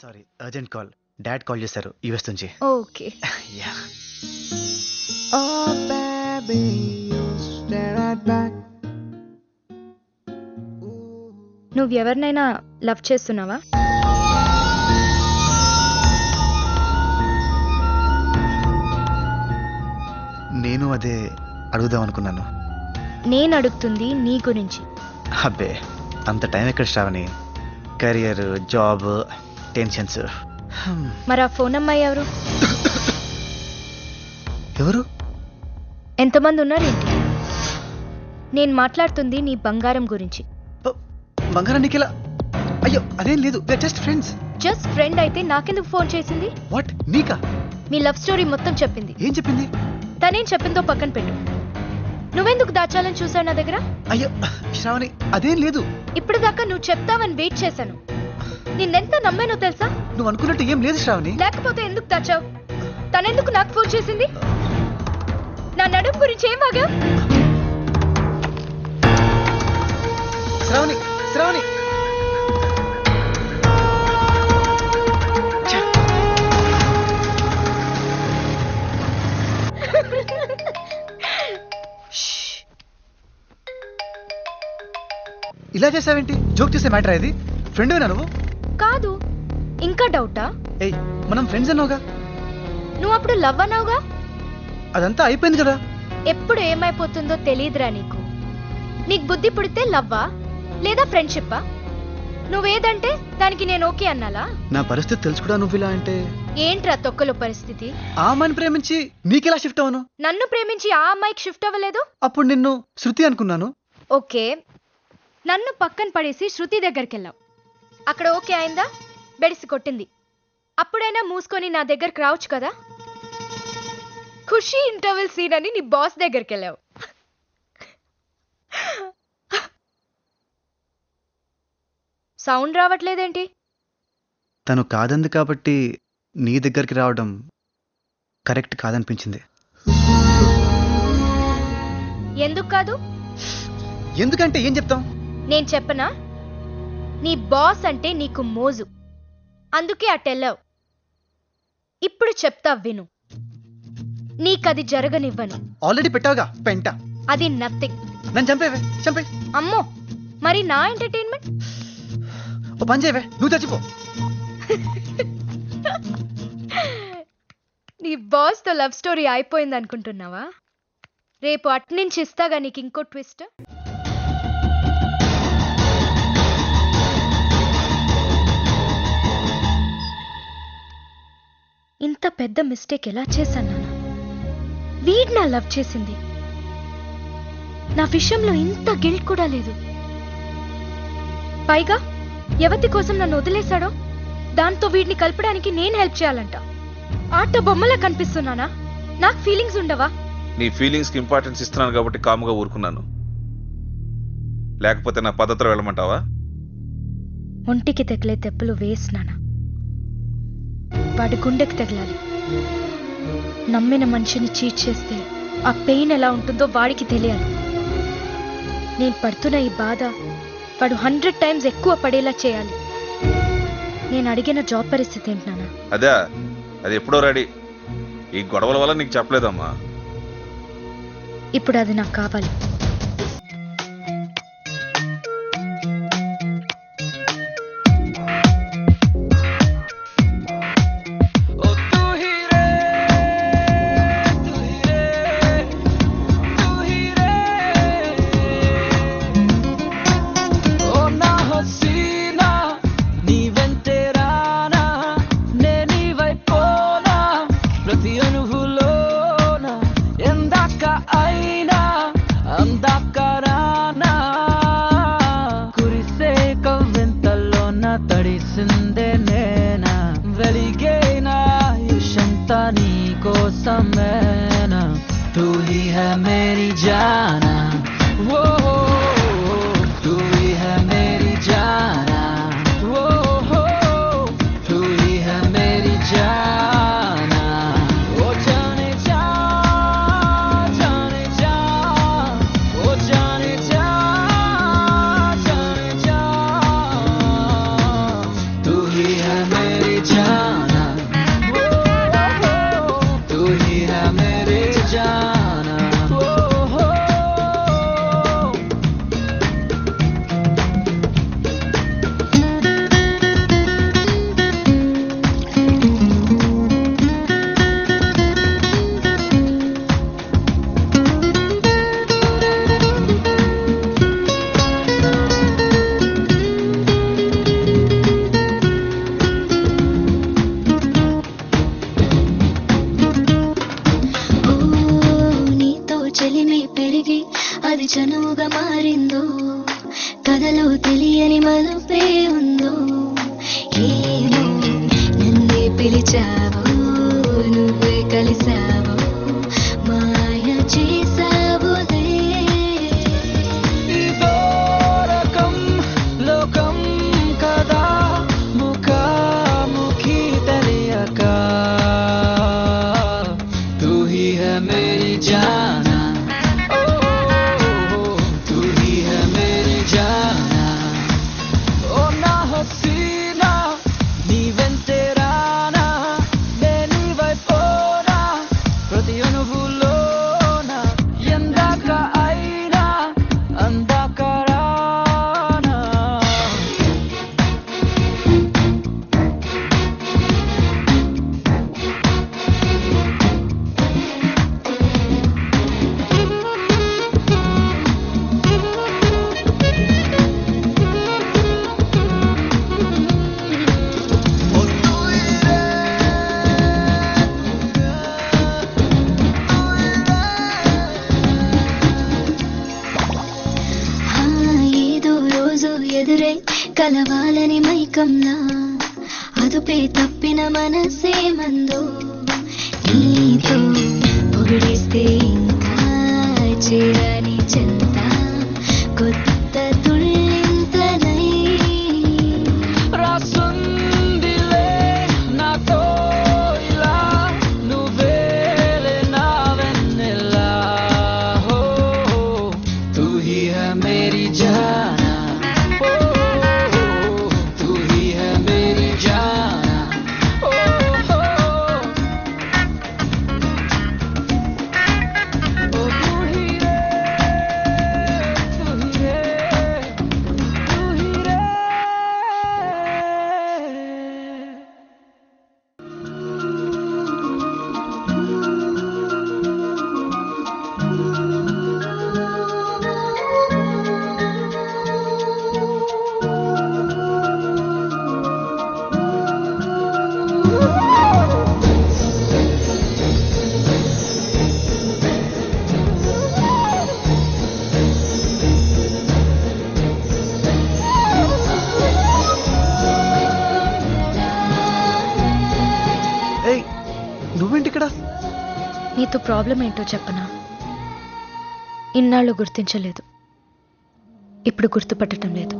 Sorry, urgent call. Dad call చేశారు US నుంచి. Okay. Yeah. Oh baby, you stare right back. నువ్వు ఎవరినైనా love చేస్తున్నావా? నేను అదే అడుగుదాం అనుకున్నాను. నేను అడుగుతుంది నీ గురించి. అబ్బే, అంత టైం ఎక్కడ శ్రావణి? Career, job, tensions. మరి ఆ ఫోన్ అమ్మాయి ఎవరు? ఎవరు? ఎంతమంది ఉన్నారేంటి? నేను మాట్లాడుతుంది నీ బంగారం గురించి. బంగారం నీకెలా? అయ్యో అదేం లేదు, జస్ట్ ఫ్రెండ్స్. జస్ట్ ఫ్రెండ్ అయితే నాకెందుకు ఫోన్ చేసింది? వాట్, నీకా? మీ లవ్ స్టోరీ మొత్తం చెప్పింది. ఏం చెప్పింది? తనేం చెప్పిందో పక్కన పెట్టు. నువ్వెందుకు దాచాలని చూసావు నా దగ్గర? అయ్యో శ్రావణి, అదేం లేదు. ఇప్పుడు దాకా నువ్వు చెప్తావని వెయిట్ చేశాను. నిన్నెంత నమ్మానో తెలుసా? నువ్వు అనుకున్నట్టు ఏం లేదు శ్రావణి. లేకపోతే ఎందుకు దాచావు? తనెందుకు నాకు ఫోన్ చేసింది? నా నడుము గురించి ఏం వాగావు? శ్రావణి, శ్రావణి. ఇలా చేసావేంటి? జోక్ చేసే మ్యాటర్ ఇది? ఫ్రెండ్ వేనా నువ్వు? కాదు. ఇంకా డౌటా? ఏయ్, మనం ఫ్రెండ్స్ అన్నావుగా. నువ్వు అప్పుడు లవ్ అన్నావుగా. అదంతా అయిపోయింది కదా. ఎప్పుడు ఏమైపోతుందో తెలియదురా నీకు. నీకు బుద్ధి పుడితే లవ్వా లేదా ఫ్రెండ్షిప్పా? నువ్వేదంటే దానికి నేను ఓకే అన్నాలా? నా పరిస్థితి తెలుసు కూడా నువ్వు ఇలా అంటే. ఏంట్రా తొక్కలో పరిస్థితి? ఆ అమ్మాయిని ప్రేమించి నీకెలా షిఫ్ట్ అవను? నన్ను ప్రేమించి ఆ అమ్మాయికి షిఫ్ట్ అవ్వలేదు. అప్పుడు నిన్ను శృతి అనుకున్నాను. ఓకే, నన్ను పక్కన పడేసి శృతి దగ్గరికి వెళ్ళావు. అక్కడ ఓకే అయిందా? బెడిసి కొట్టింది. అప్పుడైనా మూసుకొని నా దగ్గరికి రావచ్చు కదా. ఖుషి ఇంటర్వెల్ సీన్ అని నీ బాస్ దగ్గరికి వెళ్ళావు. సౌండ్ రావట్లేదేంటి? తను కాదంది కాబట్టి నీ దగ్గరికి రావడం కరెక్ట్ కాదనిపించింది. ఎందుకు కాదు? ఎందుకంటే ఏం చెప్తాం? నేను చెప్పనా? నీ బాస్ అంటే నీకు మోజు, అందుకే అటెళ్ళావు. ఇప్పుడు చెప్తా విను. నీకది జరగనివ్వను. ఆల్రెడీ పెట్టావుగా పెంట. అది నథింగ్. నన్ను చంపేవే, చంపే. అమ్మో, మరి నా ఎంటర్టైన్మెంట్? ఓ పని చేయవే, నువ్వు చచ్చిపో. నీ బాస్ తో లవ్ స్టోరీ అయిపోయింది అనుకుంటున్నావా? రేపు అట్నుంచి ఇస్తాగా నీకు ఇంకో ట్విస్ట్. ఇంత పెద్ద మిస్టేక్ ఎలా చేశాను నాన్న? వీడ్ నా లవ్ చేసింది. నా విషయంలో ఇంత గిల్ట్ కూడా లేదు. పైగా ఎవతి కోసం నన్ను వదిలేశాడో దాంతో వీడిని కలపడానికి నేను హెల్ప్ చేయాలంట. ఆట బొమ్మలా కనిపిస్తున్నానా? నాకు ఫీలింగ్స్ ఉండవా? నీ ఫీలింగ్స్ కి ఇంపార్టెన్స్ ఇస్తున్నాను కాబట్టి కాముగా ఊరుకున్నాను. లేకపోతే నా పద్ధతిలో వెళ్ళమంటావా? ఒంటికి తగిలే తెప్పులు వేసినానా? వాడి గుండెకి తగలాలి. నమ్మిన మనిషిని చీట్ చేస్తే ఆ పెయిన్ ఎలా ఉంటుందో వాడికి తెలియాలి. నేను పడుతున్న ఈ బాధ వాడు 100 times ఎక్కువ పడేలా చేయాలి. నేను అడిగిన జాబ్ పరిస్థితి ఏంటి నాన్న? అదే, అది ఎప్పుడో రెడీ. ఈ గొడవల వల్ల నీకు చెప్పలేదమ్మా. ఇప్పుడు అది నాకు కావాలి. తెలియని మలుపే ఉందో ఏమో నన్నే పిలిచావో నువ్వే కలిసావో మాయ చేసావులే ఇదో రకం లోకం కదా ముఖాముఖి తెలియక తూ హీ హై మేరీ జానా तू ही है मेरी जाना ओ ना हसीना नी వెంటేరానా నేని వైపోనా ప్రతి అనుభూలోన ఎందాక అయినా అందాక రానా ఏదో రోజు ఎదురై కలవాలని మైకంలా అదుపే తప్పిన మనసేమందో నీతో పొగిడిస్తే ఇంకా చేరని చెంత కొత్త తుళ్ళింతనై రాసుందిలే నాతో ఇలా నువ్వేలే నా వెన్నెలా హో తూ హీ హై మేరీ జానా ఓ తూ హీ హై మేరీ జానా ఓ ఓ తూ హీ రే తూ హీ రే ఏయ్ నువ్వేంటి ఇక్కడ? నీతో ప్రాబ్లం ఏంటో చెప్పనా? ఇన్నాళ్ళు గుర్తించలేదు, ఇప్పుడు గుర్తుపట్టడం లేదు.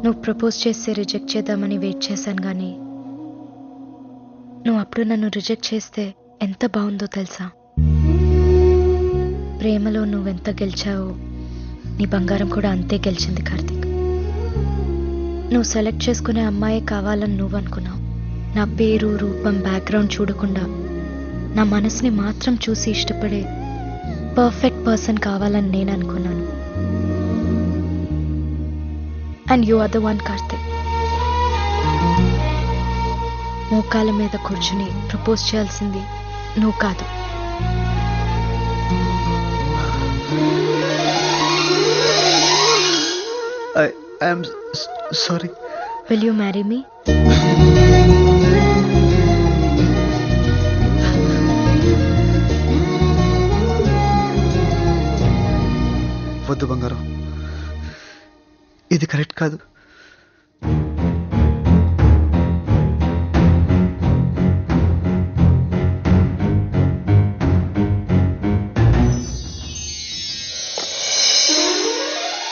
నువ్వు ప్రపోజ్ చేస్తే రిజెక్ట్ చేద్దామని వెయిట్ చేశాను కానీ నువ్వు అప్పుడు నన్ను రిజెక్ట్ చేస్తే ఎంత బాగుందో తెలుసా? ప్రేమలో నువ్వెంత గెలిచావో నీ బంగారం కూడా అంతే గెలిచింది కార్తీక్. నువ్వు సెలెక్ట్ చేసుకునే అమ్మాయే కావాలని నువ్వు అనుకున్నావు. నా పేరు రూపం బ్యాక్గ్రౌండ్ చూడకుండా నా మనసుని మాత్రం చూసి ఇష్టపడే పర్ఫెక్ట్ పర్సన్ కావాలని నేను అనుకున్నాను. And you are the one Karthik. మోకాల మీద కూర్చుని ప్రపోజ్ చేయాల్సింది నువ్వు కాదు. I'm sorry. Will you marry me? వద్దు బంగారం, ఇది కరెక్ట్ కాదు.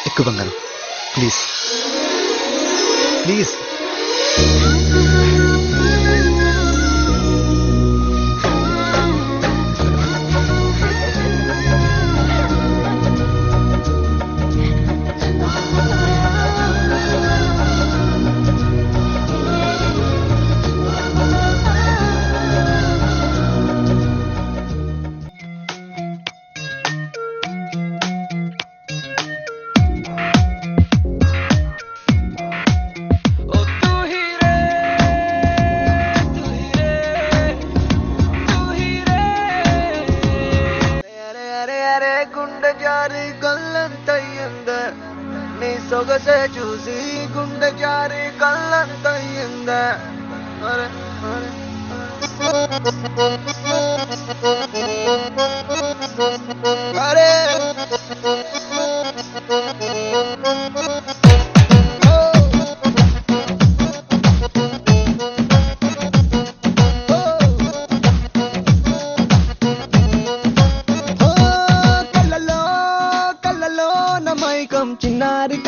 ఎక్కువ బంగారం, ప్లీజ్ ప్లీజ్. గుండె జారి గల్లంతయ్యింద నీ సొగసే చూసి గుండె జారి గల్లంతయ్యింద అరే అరే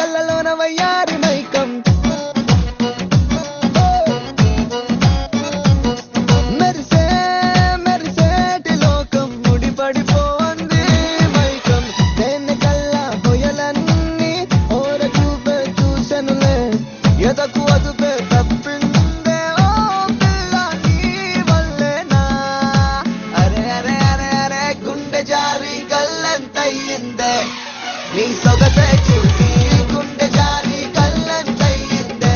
కళ్ళలోన వయ్యారి మైకం మెరిసే మెరిసేటి లోకం ముడిపడిపోంది మైకం దేన్ని కల్లా పొయలన్నీ ఓర చూపే చూసెనులే ఎదకు అదుపే తప్పిందే ఓ పిల్ల నీ వల్లేనా అరే అరే అరే అరే గుండె జారి కళ్ళంతయ్యిందే నీ సొగసే చూసి గుండె జారి కళ్ళంతయ్యిందే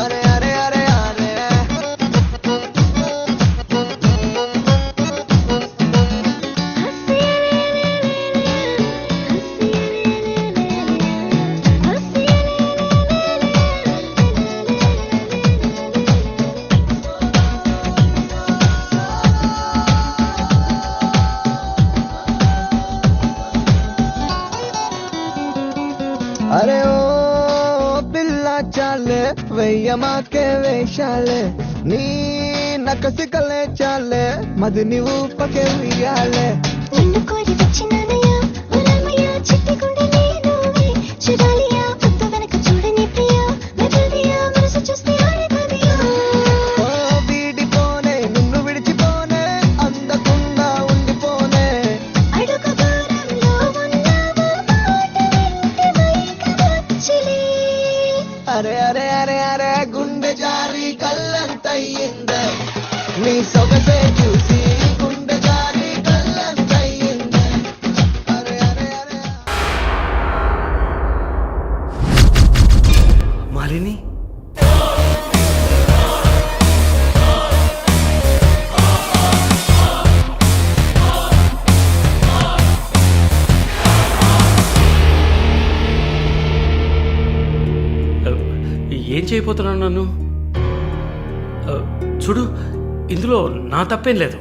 అరే అరే అరే అరే అరే ఓ పిల్ల చాలే వెయ్యమాకే వేషాలే నీ నకసికలే చాలే మది నీవు పకే ఉయ్యాలే నిన్ను కోరి వచ్చినానయ్యా రామయ్య చిట్టి గుండె నీనువే చూడాలియా పొద్దు వెనక చూడని ప్రియా మెదడియా మనసు చూస్తే ఆడిపోదియా ఓ వీడిపోనే నిన్ను విడిచిపోనే అందకుండా ఉండిపోనే అడుగు దూరంలో ఉన్నావా మాట వింటే మైకమొచ్చిలే అరే అరే అరే అరే గుండె జారి కళ్ళంతయ్యిందే నీ సొగసే చూసి గుండె జారి కళ్ళంతయ్యిందే అరే అరే అరే మాలిని ఏం చేయబోతున్నాను నన్ను చూడు ఇందులో నా తప్పేం లేదు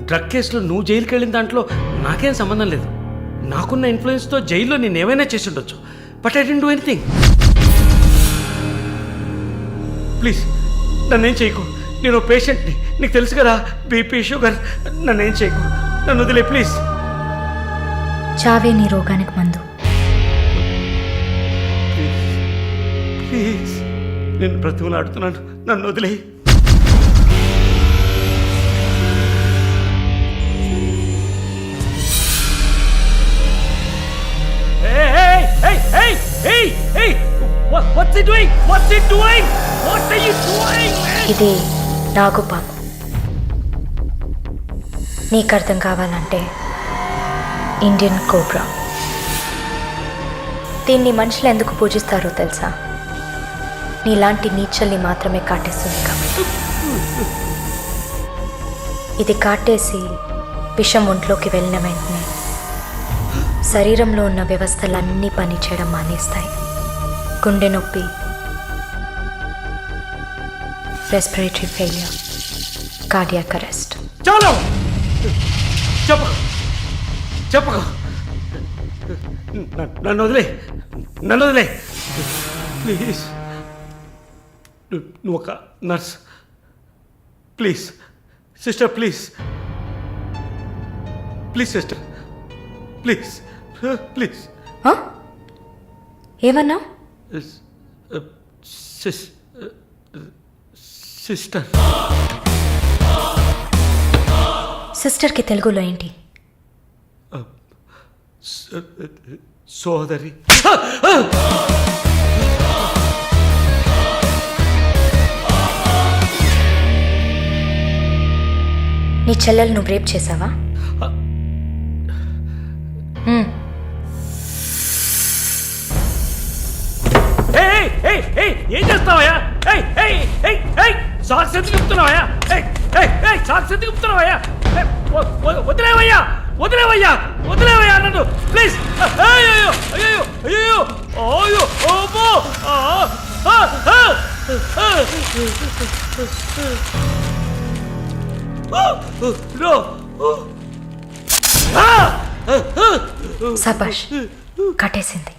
డ్రగ్ కేసులో నువ్వు జైలుకి వెళ్ళిన దాంట్లో నాకేం సంబంధం లేదు నాకున్న ఇన్ఫ్లుయెన్స్తో జైల్లో నేను ఏమైనా చేసి ఉండొచ్చు but I didn't do anything please నన్నేం చేయకు నేను పేషెంట్ని నీకు తెలుసు కదా బీపీ షుగర్ నన్నేం చేయకు నన్ను వదిలే ప్లీజ్ చావే నీ రోగానికి మందు. ప్లీజ్ నేను బ్రతిమలాడుతున్నాను నన్ను వదిలే ఇది నాగుపాము. నీకు అర్థం కావాలంటే ఇండియన్ కోబ్రా. దీన్ని మనుషులు ఎందుకు పూజిస్తారో తెలుసా? నీలాంటి నీచల్ని మాత్రమే కాటేస్తుంది కాబట్టి. ఇది కాటేసి విషం ఒంట్లోకి వెళ్ళిన వెంటనే శరీరంలో ఉన్న వ్యవస్థలన్నీ పనిచేయడం మానేస్తాయి. గుండె నొప్పి, రెస్పిరేటరీ ఫెయిల్యూర్, కార్డియాక్ అరెస్ట్. చాలు చెప్పు చెప్పు నన్ను వదిలే నన్ను వదిలే ప్లీజ్. నువ్వు ఒక nurse please sister please please sister please please. ఏమన్నా? సిస్టర్ సిస్టర్కి తెలుగులో ఏంటి? సోదరి. నీ చెల్లెలు నువ్వు రేప్ చేసావా? ఏం చేస్తావయ్యా? సాక్స్ ఎందుకు చెప్తున్నావయ్యా? సాక్స్ ఎందుకు చెప్తున్నావయ్యా? వదిలేవయ్యా వదిలేవయ్యా వదిలేవయ్యా నన్ను ప్లీజ్. అయ్యో అయ్యో అయ్యో అయ్యో ఓబో. సబాష్, కట్టేసింది.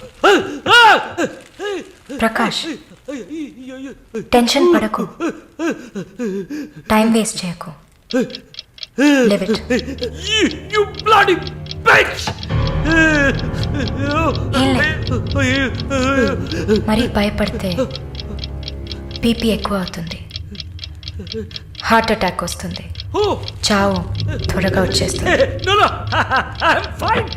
ప్రకాష్, టెన్షన్ పడకు, టైం వేస్ట్ చేయకు. Live it. You bloody bitch! ఏం లేదు. మరీ భయపడితే బీపీ ఎక్కువ అవుతుంది, హార్ట్ అటాక్ వస్తుంది, చావు త్వరగా వచ్చేస్తుంది. No, no, I'm fine.